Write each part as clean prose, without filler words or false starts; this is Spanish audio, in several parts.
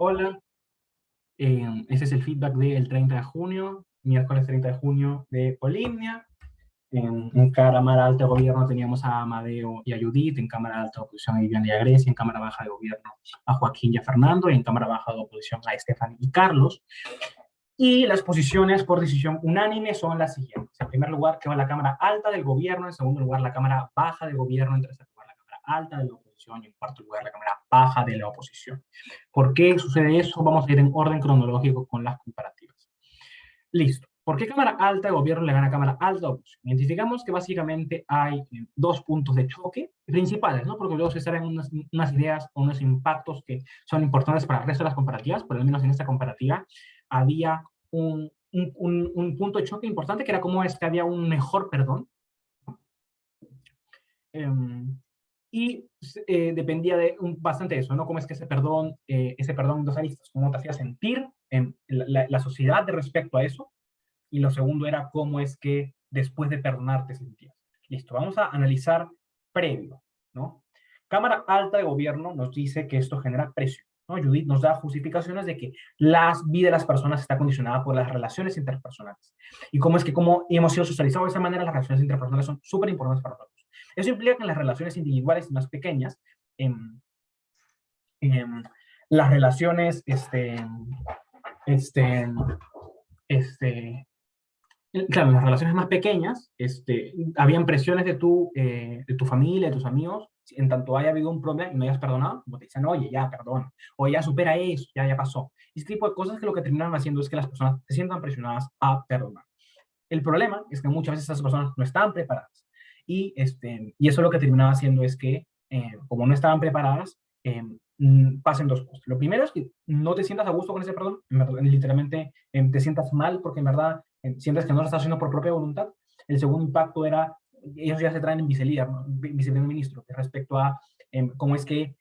Hola, ese es el feedback del 30 de junio, miércoles 30 de junio de Polimnia. En Cámara Alta de Gobierno teníamos a Amadeo y a Judith, en Cámara Alta de Oposición a Viviana y a Grecia, en Cámara Baja de Gobierno a Joaquín y a Fernando, y en Cámara Baja de Oposición a Estefan y Carlos. Y las posiciones por decisión unánime son las siguientes. En primer lugar, quedó la Cámara Alta del Gobierno; en segundo lugar, la Cámara Baja del Gobierno; en tercer lugar, la Cámara Alta de la Oposición; y en cuarto lugar, la Cámara Baja de la Oposición. ¿Por qué sucede eso? Vamos a ir en orden cronológico con las comparativas. Listo. ¿Por qué Cámara Alta de Gobierno le gana a Cámara Alta de Oposición? Identificamos que básicamente hay dos puntos de choque principales, ¿no? Porque luego se salen unas ideas o unos impactos que son importantes para el resto de las comparativas, pero al menos en esta comparativa había un punto de choque importante, que era cómo es que había un mejor perdón. Y dependía de bastante de eso, ¿no? Cómo es que ese perdón en dos aristas, cómo te hacía sentir en la sociedad de respecto a eso, y lo segundo era cómo es que después de perdonar te sentías. Listo, vamos a analizar previo, ¿no? Cámara Alta de Gobierno nos dice que esto genera presión, ¿no? Judith nos da justificaciones de que la vida de las personas está condicionada por las relaciones interpersonales. Y cómo es que, como hemos sido socializados de esa manera, las relaciones interpersonales son súper importantes para nosotros. Eso implica que en las relaciones individuales más pequeñas, en las relaciones, claro, en las relaciones más pequeñas, habían presiones de tu familia, de tus amigos, en tanto haya habido un problema y no hayas perdonado, como te dicen, oye, ya, perdona, o ya supera eso, ya pasó. Este tipo de cosas que lo que terminan haciendo es que las personas se sientan presionadas a perdonar. El problema es que muchas veces esas personas no estaban preparadas. Y eso lo que terminaba haciendo es que, como no estaban preparadas, pasen dos cosas. Lo primero es que no te sientas a gusto con ese perdón, literalmente te sientas mal porque en verdad sientes que no lo estás haciendo por propia voluntad. El segundo impacto era, ellos ya se traen en viceprimer, ¿no? Viceprimer ministro, respecto a cómo es que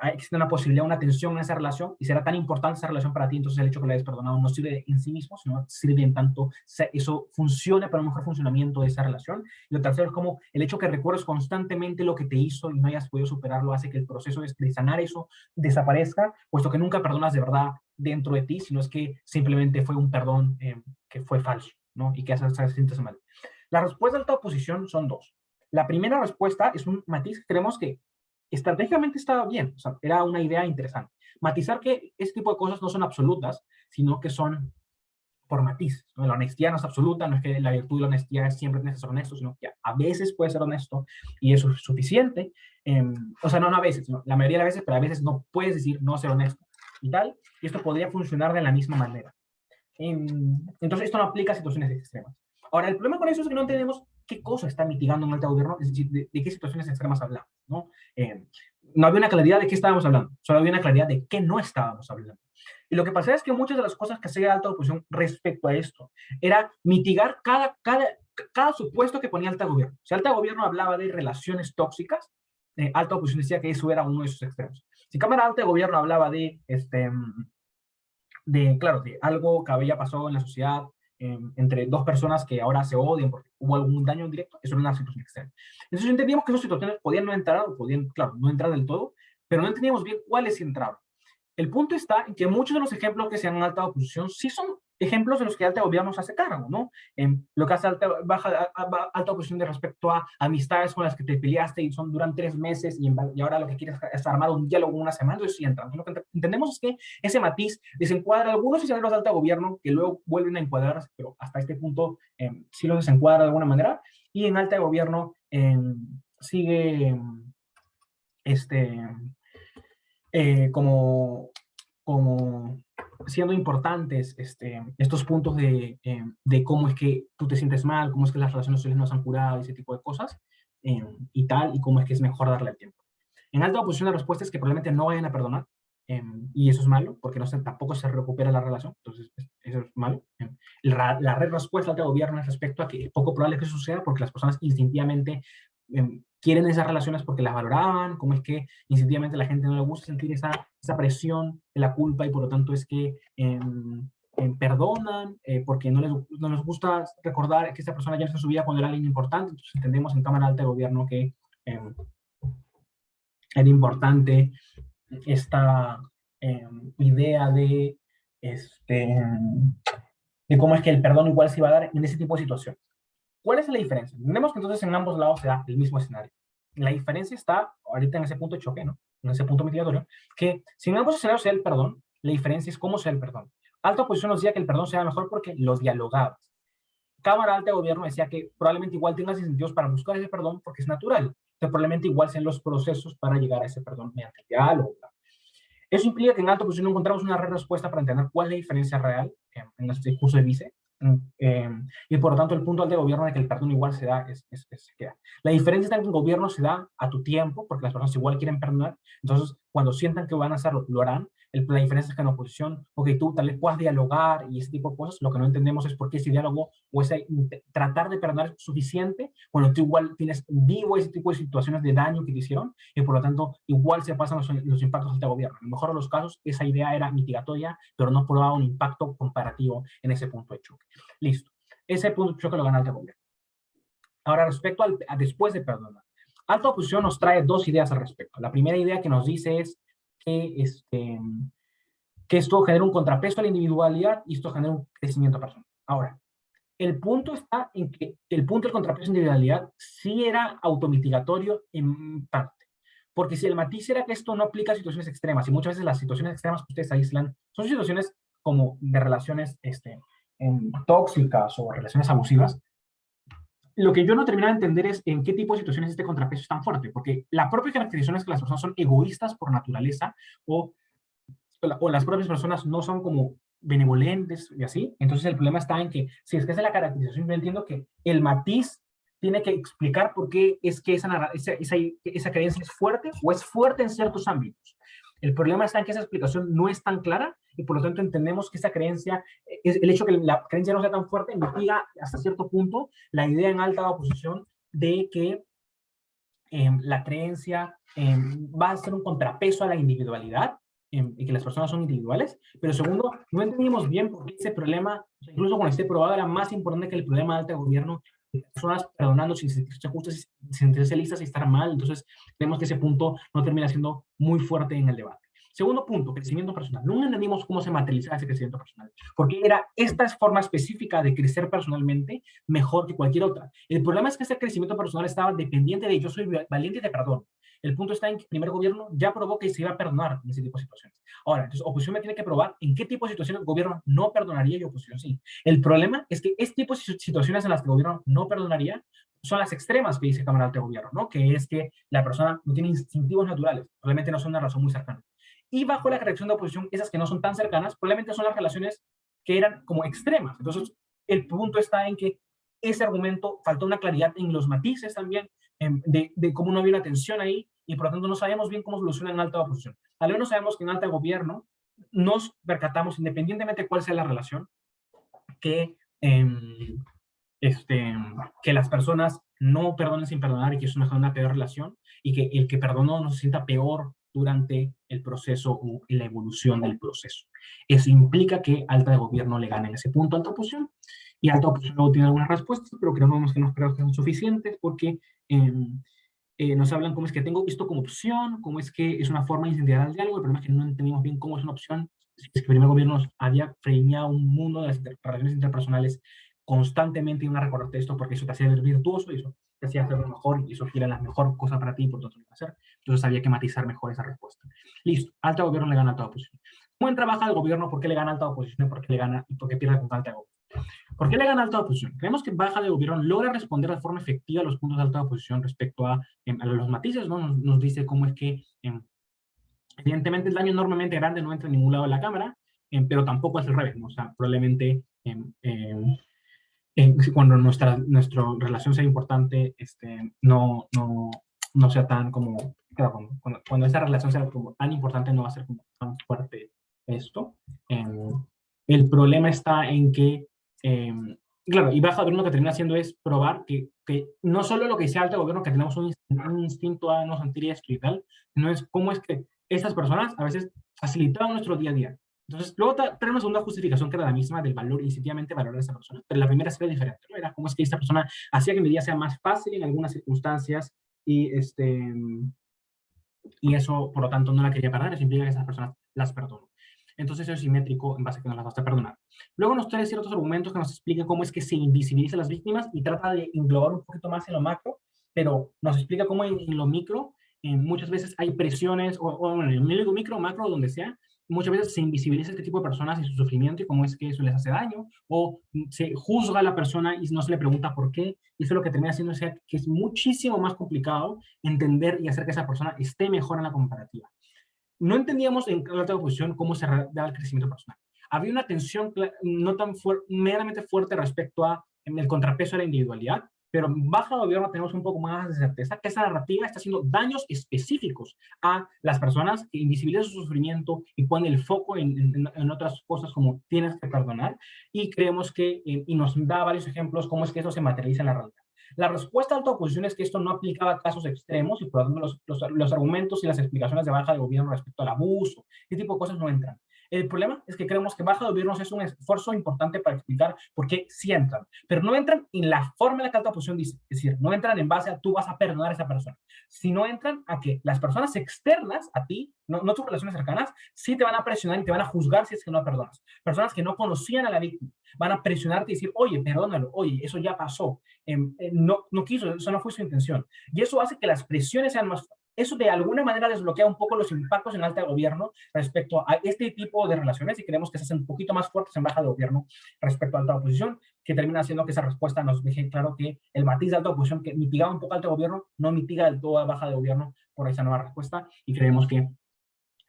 existe una posibilidad, una tensión en esa relación, y será tan importante esa relación para ti, entonces el hecho que la hayas perdonado no sirve en sí mismo, sino sirve en tanto eso funcione para un mejor funcionamiento de esa relación. Y lo tercero es como el hecho que recuerdes constantemente lo que te hizo y no hayas podido superarlo hace que el proceso de sanar eso desaparezca, puesto que nunca perdonas de verdad dentro de ti, sino es que simplemente fue un perdón que fue falso, ¿no? Y que hace que te sientas mal. Las respuestas de alta oposición son dos. La primera respuesta es un matiz que creemos que estratégicamente estaba bien, o sea, era una idea interesante. Matizar que este tipo de cosas no son absolutas, sino que son por matiz, ¿no? La honestidad no es absoluta, no es que la virtud de la honestidad es siempre tienes que ser honesto, sino que a veces puedes ser honesto y eso es suficiente. O sea, no a veces, sino la mayoría de las veces, pero a veces no puedes decir no ser honesto y tal, y esto podría funcionar de la misma manera. Entonces, esto no aplica a situaciones extremas. Ahora, el problema con eso es que no entendemos qué cosa está mitigando un alto gobierno, es decir, de qué situaciones extremas hablamos, ¿no? No había una claridad de qué estábamos hablando, solo había una claridad de qué no estábamos hablando. Y lo que pasa es que muchas de las cosas que hacía alta oposición respecto a esto era mitigar cada supuesto que ponía alta gobierno. Si alta gobierno hablaba de relaciones tóxicas, alta oposición decía que eso era uno de esos extremos. Si Cámara Alta de Gobierno hablaba claro, de algo que había pasado en la sociedad entre dos personas que ahora se odian porque hubo algún daño directo, eso era una situación extrema. Entonces entendíamos que esas situaciones podían no entrar, o podían, claro, no entrar del todo, pero no entendíamos bien cuáles entraban. El punto está en que muchos de los ejemplos que se han en alta oposición sí son ejemplos de los que alta gobierno se hace cargo, ¿no? Lo que hace alta oposición de respecto a amistades con las que te peleaste y son duran 3 meses y ahora lo que quieres es armar un diálogo en una semana, entonces sí entran. Lo que entendemos es que ese matiz desencuadra a algunos funcionarios de alta gobierno que luego vuelven a encuadrarse, pero hasta este punto sí los desencuadra de alguna manera, y en alta gobierno sigue este como siendo importantes estos puntos de cómo es que tú te sientes mal, cómo es que las relaciones sociales no se han curado, ese tipo de cosas, y tal, y cómo es que es mejor darle el tiempo. En alta oposición la respuesta es que probablemente no vayan a perdonar, y eso es malo, porque tampoco se recupera la relación, entonces eso es malo. La respuesta al gobierno es respecto a que es poco probable que eso suceda, porque las personas instintivamente quieren esas relaciones porque las valoraban, como es que instintivamente a la gente no le gusta sentir esa presión de la culpa, y por lo tanto es que perdonan porque no les gusta recordar que esta persona ya no está en su vida cuando era alguien importante. Entonces entendemos en Cámara Alta de Gobierno que era importante esta, idea de cómo es que el perdón igual se iba a dar en ese tipo de situaciones. ¿Cuál es la diferencia? Tenemos que entonces en ambos lados se da el mismo escenario. La diferencia está ahorita en ese punto de choque, ¿no? En ese punto mitigatorio, que si en ambos escenarios se da el perdón, la diferencia es cómo se da el perdón. Alta oposición nos decía que el perdón sea mejor porque los dialogabas. Cámara Alta de Gobierno decía que probablemente igual tengas incentivos para buscar ese perdón porque es natural. Que probablemente igual sean los procesos para llegar a ese perdón mediante el diálogo. Eso implica que en alta posición no encontramos una respuesta para entender cuál es la diferencia real en este discurso de Vice. Y por lo tanto, el punto alto de gobierno de que el perdón igual se da se queda. La diferencia está en que el gobierno se da a tu tiempo, porque las personas igual quieren perdonar. Entonces, cuando sientan que van a hacerlo, lo harán. La diferencia es que en oposición, ok, tú tal vez puedas dialogar y ese tipo de cosas. Lo que no entendemos es por qué ese diálogo o ese tratar de perdonar es suficiente cuando tú igual tienes vivo ese tipo de situaciones de daño que te hicieron y por lo tanto igual se pasan los impactos al gobierno. En el mejor de los casos, esa idea era mitigatoria, pero no probaba un impacto comparativo en ese punto de choque. Listo. Ese punto de choque lo gana el gobierno. Ahora, respecto a después de perdonar. Alta oposición nos trae dos ideas al respecto. La primera idea que nos dice es que esto genera un contrapeso a la individualidad y esto genera un crecimiento personal. Ahora, el punto está en que el punto del contrapeso de individualidad sí era automitigatorio en parte. Porque si el matiz era que esto no aplica a situaciones extremas, y muchas veces las situaciones extremas que ustedes aíslan son situaciones como de relaciones tóxicas o relaciones abusivas, lo que yo no terminaba de entender es en qué tipo de situaciones este contrapeso es tan fuerte, porque la propia caracterización es que las personas son egoístas por naturaleza o las propias personas no son como benevolentes y así. Entonces el problema está en que si es que esa es la caracterización, yo entiendo que el matiz tiene que explicar por qué es que esa creencia es fuerte o es fuerte en ciertos ámbitos. El problema está en que esa explicación no es tan clara y por lo tanto entendemos que esa creencia, el hecho de que la creencia no sea tan fuerte, mitiga hasta cierto punto la idea en alta oposición de que la creencia va a ser un contrapeso a la individualidad y que las personas son individuales, pero segundo, no entendimos bien por qué ese problema, incluso cuando esté probado, era más importante que el problema de alto gobierno, de personas perdonando sin sentirse justas, sin sentirse listas y estar mal. Entonces, creemos que ese punto no termina siendo muy fuerte en el debate. Segundo punto, crecimiento personal. No entendimos cómo se materializaba ese crecimiento personal, porque era esta forma específica de crecer personalmente mejor que cualquier otra. El problema es que ese crecimiento personal estaba dependiente de yo soy valiente y te perdono. El punto está en que el primer gobierno ya probó que se iba a perdonar en ese tipo de situaciones. Ahora, entonces, oposición me tiene que probar en qué tipo de situaciones el gobierno no perdonaría y oposición sí. El problema es que este tipo de situaciones en las que el gobierno no perdonaría son las extremas que dice Cámara Alta de Gobierno, ¿no? Que es que la persona no tiene instintivos naturales, probablemente no son una razón muy cercana. Y bajo la corrección de oposición, esas que no son tan cercanas, probablemente son las relaciones que eran como extremas. Entonces, el punto está en que ese argumento faltó una claridad en los matices también, de cómo no había una tensión ahí, y por lo tanto no sabemos bien cómo soluciona en alta oposición. Al menos sabemos que en alta gobierno nos percatamos, independientemente de cuál sea la relación, que, que las personas no perdonen sin perdonar y que es una peor relación, y que el que perdonó no se sienta peor durante el proceso o en la evolución del proceso. Eso implica que alta de gobierno le gane en ese punto a alta oposición, y alta oposición luego tiene algunas respuestas, pero creemos que no creo que son suficientes porque nos hablan cómo es que tengo esto como opción, cómo es que es una forma de incentivar el diálogo. El problema es que no entendimos bien cómo es una opción. Es que el primer gobierno había freñado un mundo de las relaciones interpersonales constantemente y una recordarte esto porque eso te hacía ver virtuoso y eso te hacía hacerlo mejor y eso era la mejor cosa para ti y por lo tanto lo iba a hacer. Entonces había que matizar mejor esa respuesta. Listo, alta gobierno le gana a alta oposición. ¿Cómo trabaja el gobierno? ¿Por qué le gana a alta oposición? ¿Por qué le gana y por qué pierde con alta gobierno? ¿Por qué le gana alta oposición? Creemos que baja de gobierno logra responder de forma efectiva a los puntos de alta oposición respecto a los matices, ¿no? Nos dice cómo es que, evidentemente, el daño enormemente grande no entra en ningún lado de la Cámara, pero tampoco es al revés, ¿no? O sea, probablemente cuando nuestra relación sea importante, no sea tan como, claro, cuando esa relación sea como tan importante, no va a ser como tan fuerte esto. El problema está en que, claro, y baja gobierno lo que termina haciendo es probar que no solo lo que dice alto gobierno, que tenemos un instinto a no sentir esto y tal, no es cómo es que estas personas a veces facilitaban nuestro día a día. Entonces, luego tenemos una justificación que era la misma del valor, instintivamente valorar a esa persona, pero la primera sería diferente, ¿no? Era cómo es que esta persona hacía que mi día sea más fácil en algunas circunstancias y, y eso, por lo tanto, no la quería perder, eso implica que esas personas las perdono. Entonces eso es simétrico en base a que no las vas a perdonar. Luego nos trae ciertos argumentos que nos explican cómo es que se invisibilizan las víctimas y trata de englobar un poquito más en lo macro, pero nos explica cómo en lo micro muchas veces hay presiones, o en el micro, macro, donde sea, muchas veces se invisibiliza este tipo de personas y su sufrimiento y cómo es que eso les hace daño, o se juzga a la persona y no se le pregunta por qué, y eso lo que termina haciendo es que es muchísimo más complicado entender y hacer que esa persona esté mejor en la comparativa. No entendíamos en la alta oposición cómo se da el crecimiento personal. Había una tensión no tan meramente fuerte respecto a el contrapeso de la individualidad, pero en baja gobierno tenemos un poco más de certeza que esa narrativa está haciendo daños específicos a las personas, que invisibilizan su sufrimiento y ponen el foco en otras cosas como tienes que perdonar, y creemos que, y nos da varios ejemplos cómo es que eso se materializa en la realidad. La respuesta a alta oposición es que esto no aplicaba a casos extremos y por lo tanto los argumentos y las explicaciones de baja de gobierno respecto al abuso, este tipo de cosas no entran. El problema es que creemos que baja de gobiernos es un esfuerzo importante para explicar por qué sí entran, pero no entran en la forma en la que alta oposición dice, es decir, no entran en base a tú vas a perdonar a esa persona, sino entran a que las personas externas a ti, no tus relaciones cercanas, sí te van a presionar y te van a juzgar si es que no perdonas. Personas que no conocían a la víctima van a presionarte y decir, oye, perdónalo, oye, eso ya pasó, no quiso, eso no fue su intención. Y eso hace que las presiones sean más fuertes. Eso de alguna manera desbloquea un poco los impactos en alta de gobierno respecto a este tipo de relaciones y creemos que se hacen un poquito más fuertes en baja de gobierno respecto a alta oposición, que termina haciendo que esa respuesta nos deje claro que el matiz de alta oposición que mitigaba un poco alta de gobierno no mitiga del todo a baja de gobierno por esa nueva respuesta, y creemos que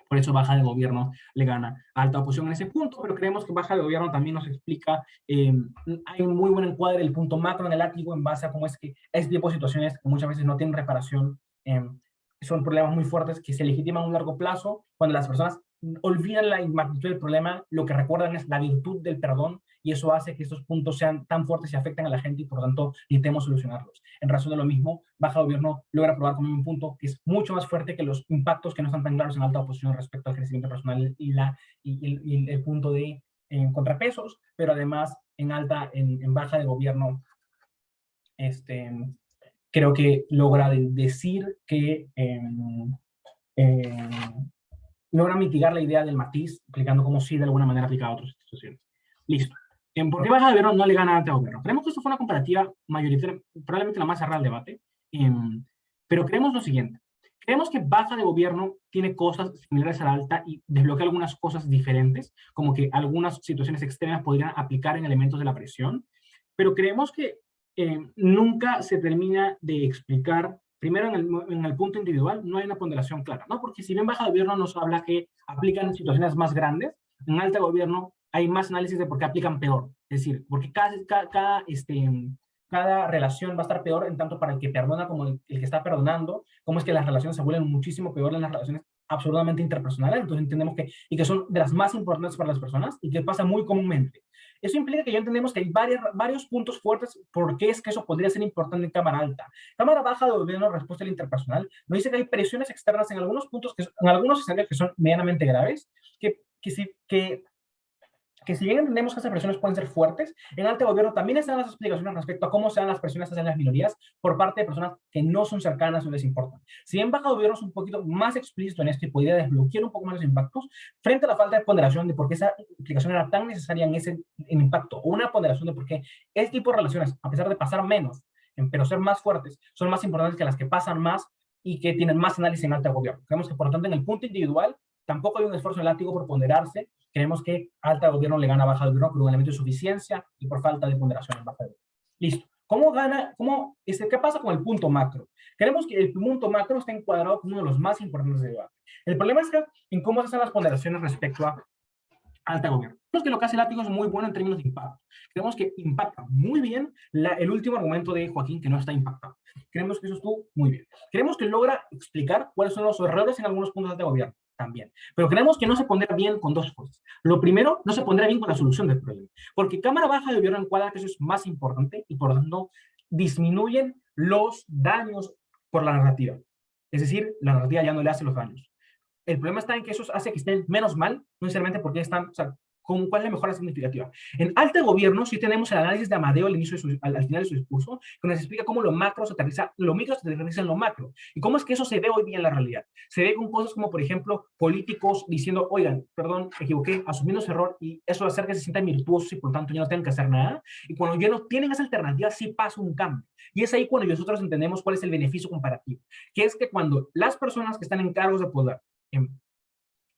por eso baja de gobierno le gana a alta oposición en ese punto, pero creemos que baja de gobierno también nos explica, hay un muy buen encuadre del punto macro en el látigo en base a cómo es que este tipo de situaciones que muchas veces no tienen reparación, son problemas muy fuertes que se legitiman a un largo plazo cuando las personas olvidan la magnitud del problema, lo que recuerdan es la virtud del perdón, y eso hace que estos puntos sean tan fuertes y afecten a la gente y por lo tanto intentemos solucionarlos. En razón de lo mismo, baja gobierno logra probar como un punto que es mucho más fuerte que los impactos que no están tan claros en alta oposición respecto al crecimiento personal y el punto de contrapesos, pero además en baja de gobierno, creo que logra decir que logra mitigar la idea del matiz, explicando cómo sí de alguna manera aplica a otras instituciones. Listo. ¿Por qué baja de gobierno no le gana a alta de gobierno? Creemos que esto fue una comparativa mayoritaria, probablemente la más cerrada al debate, pero creemos lo siguiente. Creemos que baja de gobierno tiene cosas similares a la alta y desbloquea algunas cosas diferentes, como que algunas situaciones extremas podrían aplicar en elementos de la presión, pero creemos que nunca se termina de explicar. Primero, en el punto individual no hay una ponderación clara, ¿no? Porque si bien baja de gobierno nos habla que aplican en situaciones más grandes, en alta de gobierno hay más análisis de por qué aplican peor. Es decir, porque cada relación va a estar peor en tanto para el que perdona como el que está perdonando, cómo es que las relaciones se vuelven muchísimo peor en las relaciones absolutamente interpersonales, entonces entendemos que son de las más importantes para las personas y que pasa muy comúnmente. Eso implica que ya entendemos que hay varios puntos fuertes por qué es que eso podría ser importante en cámara alta. Cámara baja de gobierno, respuesta al interpersonal, nos dice que hay presiones externas en algunos puntos, en algunos escenarios que son medianamente graves, que si bien entendemos que esas presiones pueden ser fuertes, en alto gobierno también están las explicaciones respecto a cómo se dan las presiones hacia las minorías por parte de personas que no son cercanas o les importan. Si bien baja gobierno es un poquito más explícito en esto y podría desbloquear un poco más los impactos, frente a la falta de ponderación de por qué esa explicación era tan necesaria en impacto, o una ponderación de por qué este tipo de relaciones, a pesar de pasar menos, pero ser más fuertes, son más importantes que las que pasan más y que tienen más análisis en alto gobierno. Creemos que, por lo tanto, en el punto individual, tampoco hay un esfuerzo en el látigo por ponderarse. Creemos que alta gobierno le gana a baja de gobierno por un elemento de suficiencia y por falta de ponderación en baja de gobierno. Listo. ¿Qué pasa con el punto macro? Creemos que el punto macro está encuadrado como uno de los más importantes del debate. El problema es en cómo se hacen las ponderaciones respecto a alta gobierno. Creemos que lo que hace el látigo es muy bueno en términos de impacto. Creemos que impacta muy bien el último argumento de Joaquín, que no está impactado. Creemos que eso estuvo muy bien. Creemos que logra explicar cuáles son los errores en algunos puntos de alta gobierno también. Pero creemos que no se pondrá bien con dos cosas. Lo primero, no se pondrá bien con la solución del problema. Porque cámara baja de gobierno encuadra que eso es más importante y por lo tanto disminuyen los daños por la narrativa. Es decir, la narrativa ya no le hace los daños. El problema está en que eso hace que estén menos mal, no necesariamente porque están, ¿Cuál es la mejora significativa? En alta gobierno sí tenemos el análisis de Amadeo al inicio de al final de su discurso, que nos explica cómo lo micro se aterriza en lo macro, y cómo es que eso se ve hoy día en la realidad. Se ve con cosas como, por ejemplo, políticos diciendo, oigan, perdón, me equivoqué, asumiendo ese error, y eso va a hacer que se sientan virtuosos y por tanto ya no tengan que hacer nada, y cuando ya no tienen esa alternativa, sí pasa un cambio. Y es ahí cuando nosotros entendemos cuál es el beneficio comparativo, que es que cuando las personas que están en cargos de poder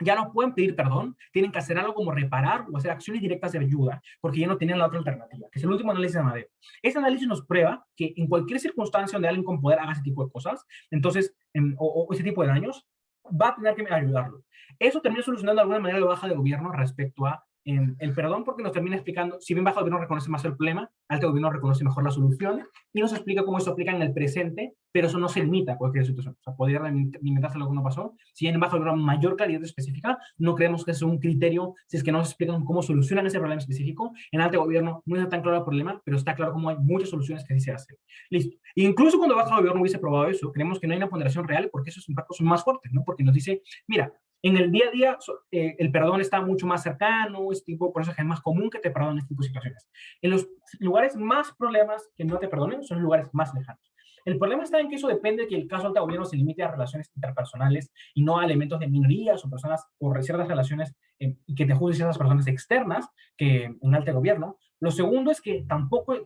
ya no pueden pedir perdón, tienen que hacer algo como reparar o hacer acciones directas de ayuda, porque ya no tenían la otra alternativa, que es el último análisis de Amadeo. Ese análisis nos prueba que en cualquier circunstancia donde alguien con poder haga ese tipo de cosas, entonces, o ese tipo de daños, va a tener que ayudarlo. Eso termina solucionando de alguna manera la baja de gobierno respecto a el perdón, porque nos termina explicando, si bien baja gobierno reconoce más el problema, alto gobierno reconoce mejor la solución, y nos explica cómo eso aplica en el presente, pero eso no se limita a cualquier situación. O sea, podría limitarse a lo que no pasó. Si en bajo gobierno mayor claridad específica, no creemos que es un criterio, si es que no nos explican cómo solucionan ese problema específico. En alto gobierno no está tan claro el problema, pero está claro cómo hay muchas soluciones que sí se hacen. Listo. Incluso cuando baja gobierno hubiese probado eso, creemos que no hay una ponderación real porque esos impactos son más fuertes, ¿no? Porque nos dice, mira, en el día a día, el perdón está mucho más cercano, es tipo, por eso es más común que te perdonen este tipo de situaciones. En los lugares más problemas que no te perdonen son los lugares más lejanos. El problema está en que eso depende de que el caso alto gobierno se limite a relaciones interpersonales y no a elementos de minorías o personas o ciertas relaciones y que te juzguen ciertas personas externas que en alto gobierno. Lo segundo es que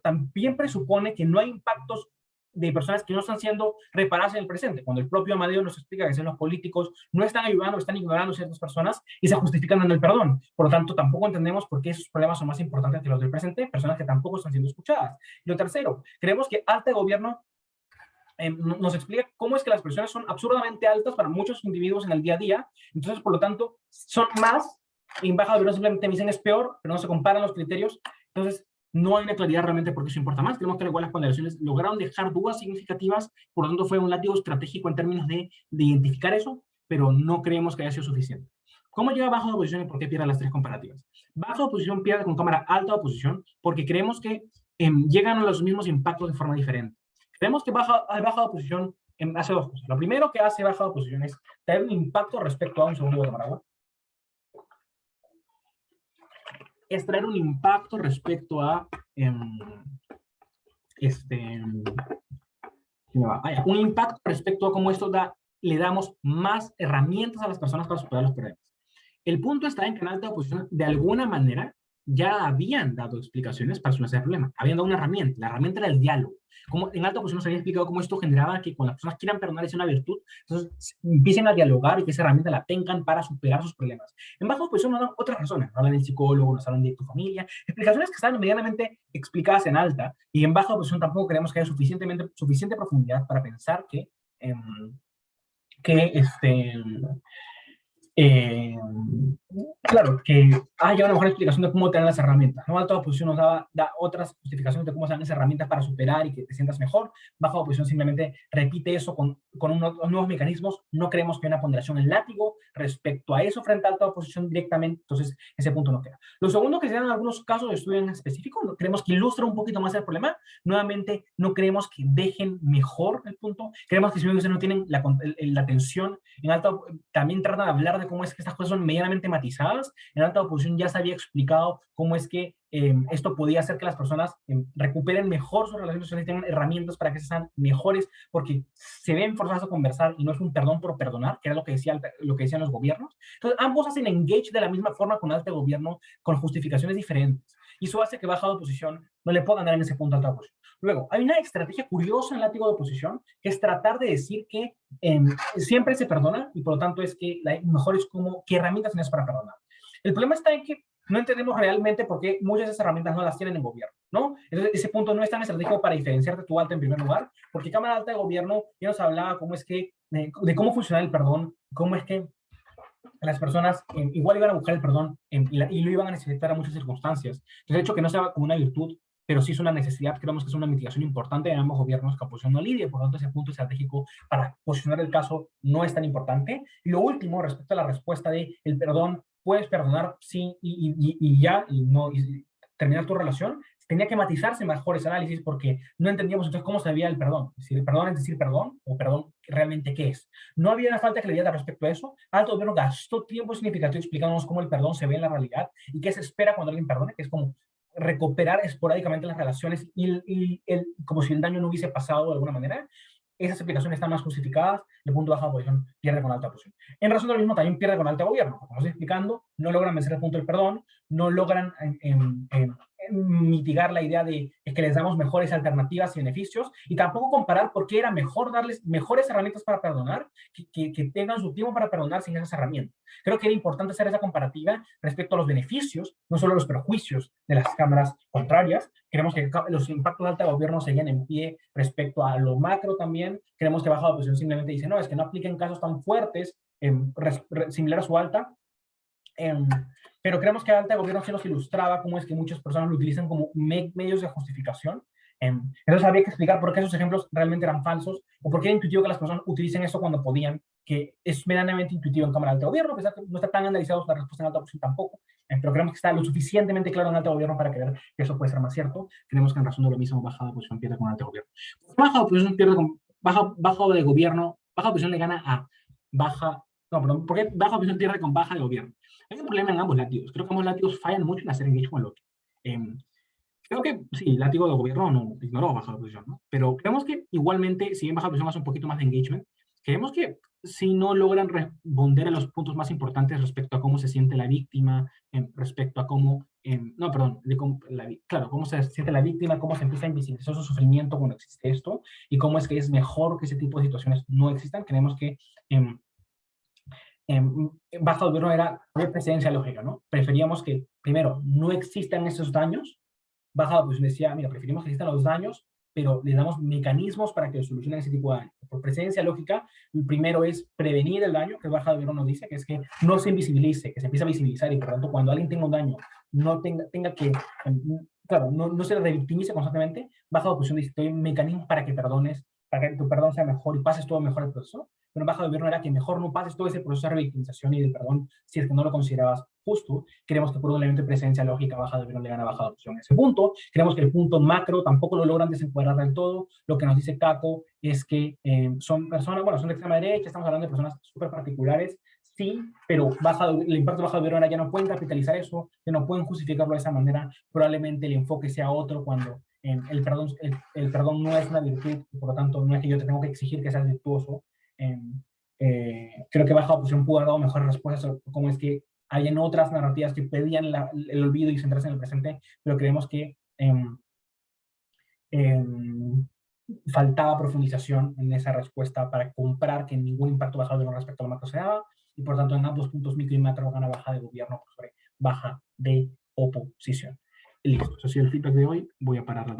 también presupone que no hay impactos de personas que no están siendo reparadas en el presente, cuando el propio Amadeo nos explica que los políticos no están ayudando, están ignorando a ciertas personas y se justifican en el perdón. Por lo tanto, tampoco entendemos por qué esos problemas son más importantes que los del presente, personas que tampoco están siendo escuchadas. Y lo tercero, creemos que alta gobierno nos explica cómo es que las presiones son absurdamente altas para muchos individuos en el día a día, entonces, por lo tanto, son más, en baja gobierno simplemente me dicen es peor, pero no se comparan los criterios, entonces, no hay una claridad realmente por qué eso importa más. Creemos que igual las ponderaciones lograron dejar dudas significativas, por lo tanto fue un látigo estratégico en términos de identificar eso, pero no creemos que haya sido suficiente. ¿Cómo llega bajo de oposición y por qué pierde las tres comparativas? Bajo de oposición pierde con cámara alta de oposición porque creemos que llegan a los mismos impactos de forma diferente. Creemos que baja de oposición hace dos cosas. Lo primero que hace baja de oposición es tener un impacto respecto a un segundo de Maragua. Es traer un impacto respecto a un impacto respecto a cómo esto le damos más herramientas a las personas para superar los problemas. El punto está en que en alta oposición, de alguna manera, ya habían dado explicaciones para solucionar el problema. Habían dado una herramienta. La herramienta era el diálogo. Como en alta oposición nos había explicado cómo esto generaba que cuando las personas quieran perdonar es una virtud, entonces empiecen a dialogar y que esa herramienta la tengan para superar sus problemas. En baja oposición nos dan otras razones. Nos hablan del psicólogo, nos hablan de tu familia, explicaciones que están medianamente explicadas en alta, y en baja oposición tampoco creemos que haya suficiente profundidad para pensar que claro, que haya una mejor explicación de cómo tener las herramientas. ¿No? Alta oposición nos da otras justificaciones de cómo se dan esas herramientas para superar y que te sientas mejor. Baja oposición simplemente repite eso con unos nuevos mecanismos. No creemos que haya una ponderación en látigo respecto a eso frente a alta oposición directamente, entonces ese punto no queda. Lo segundo que se dan en algunos casos de estudio en específico, creemos que ilustra un poquito más el problema. Nuevamente, no creemos que dejen mejor el punto. Creemos que si no tienen la atención en alta, también tratan de hablar de cómo es que estas cosas son medianamente matizadas. En alta oposición ya se había explicado cómo es que esto podía hacer que las personas recuperen mejor sus relaciones sociales, tengan herramientas para que sean mejores, porque se ven forzados a conversar y no es un perdón por perdonar, que era lo que decían los gobiernos. Entonces, ambos hacen engage de la misma forma con alto gobierno, con justificaciones diferentes. Y eso hace que baja de oposición no le pueda ganar en ese punto a alta oposición. Luego, hay una estrategia curiosa en el látigo de oposición, que es tratar de decir que siempre se perdona y por lo tanto es que la mejor es como qué herramientas tienes para perdonar. El problema está en que no entendemos realmente por qué muchas de esas herramientas no las tienen en gobierno, ¿no? Entonces, ese punto no es tan estratégico para diferenciarte tu alta en primer lugar, porque Cámara Alta de Gobierno ya nos hablaba cómo es que, de cómo funciona el perdón, cómo es que las personas igual iban a buscar el perdón y lo iban a necesitar a muchas circunstancias. Entonces, el hecho que no sea como una virtud, pero sí es una necesidad, creemos que es una mitigación importante en ambos gobiernos que oposición no lidie, por lo tanto ese punto estratégico para posicionar el caso no es tan importante. Y lo último, respecto a la respuesta de el perdón, puedes perdonar sí y ya, y no y terminar tu relación, tenía que matizarse mejor ese análisis porque no entendíamos entonces cómo se veía el perdón. Si el perdón es decir perdón o perdón realmente qué es. No había una falta de claridad respecto a eso. Alto gobierno gastó tiempo significativo explicándonos cómo el perdón se ve en la realidad y qué se espera cuando alguien perdona, que es como recuperar esporádicamente las relaciones como si el daño no hubiese pasado de alguna manera. Esas explicaciones están más justificadas, el punto de baja oposición pierde con alta oposición. En razón de lo mismo, también pierde con alto gobierno. Como estoy explicando, no logran vencer el punto del perdón, no logran mitigar la idea de que les damos mejores alternativas y beneficios, y tampoco comparar por qué era mejor darles mejores herramientas para perdonar que tengan su tiempo para perdonar sin esas herramientas. Creo que era importante hacer esa comparativa respecto a los beneficios, no solo los perjuicios de las cámaras contrarias. Creemos que los impactos de alta gobierno seguían en pie respecto a lo macro también. Creemos que baja de oposición simplemente dice, no, es que no apliquen casos tan fuertes, similar a su alta, pero creemos que alta gobierno sí nos ilustraba cómo es que muchas personas lo utilizan como medios de justificación. Entonces había que explicar por qué esos ejemplos realmente eran falsos o por qué era intuitivo que las personas utilicen eso cuando podían, que es medianamente intuitivo en cámara de alto gobierno, a pesar que no está tan analizado la respuesta en alta oposición tampoco, pero creemos que está lo suficientemente claro en alto gobierno para creer que eso puede ser más cierto. Creemos que en razón de lo mismo baja de oposición pierde con alto gobierno. Baja de oposición pierde con baja de gobierno, baja de oposición le gana a baja, no, perdón, ¿por qué baja de oposición pierde con baja de gobierno? Hay un problema en ambos látigos. Creo que ambos látigos fallan mucho en hacer engage con el otro. Creo que sí, el látigo de gobierno no ignoró baja de oposición, ¿no? Pero creemos que igualmente, si bien baja de oposición hace un poquito más de engagement, creemos que si no logran responder a los puntos más importantes respecto a cómo se siente la víctima, respecto a cómo, no, perdón, claro, cómo se siente la víctima, cómo se empieza a invisibilizar su sufrimiento cuando existe esto, y cómo es que es mejor que ese tipo de situaciones no existan. Creemos que baja de gobierno era de precedencia lógica, ¿no? Preferíamos que, primero, no existan esos daños. Baja de oposición decía, mira, preferimos que existan los daños, pero le damos mecanismos para que solucionen ese tipo de daño. Por precedencia lógica, el primero es prevenir el daño, que baja de gobierno nos dice, que es que no se invisibilice, que se empiece a visibilizar y por tanto cuando alguien tenga un daño, no tenga que, claro, no se revictimice constantemente. Baja de oposición dice, hay mecanismos para que perdones, para que tu perdón sea mejor y pases todo mejor el proceso. Pero baja de gobierno era que mejor no pases todo ese proceso de revictimización y de perdón si es que no lo considerabas justo. Creemos que por un elemento de presencia lógica baja de gobierno le gana baja de opción. Ese punto, creemos que el punto macro tampoco lo logran desencuadrar del todo. Lo que nos dice Caco es que son personas, bueno, son de extrema derecha, estamos hablando de personas súper particulares, sí, pero el impacto baja de gobierno ahora ya no pueden capitalizar eso, ya no pueden justificarlo de esa manera. Probablemente el enfoque sea otro cuando el perdón no es una virtud, y por lo tanto no es que yo te tengo que exigir que seas virtuoso. Creo que baja oposición pudo haber dado mejores respuestas sobre cómo es que hay en otras narrativas que pedían el olvido y centrarse en el presente, pero creemos que faltaba profundización en esa respuesta para comprar que ningún impacto baja de gobierno respecto a lo macro se daba, y por tanto en ambos puntos micro y macro gana baja de gobierno sobre baja de oposición. Listo, eso ha sido el feedback de hoy. Voy a parar la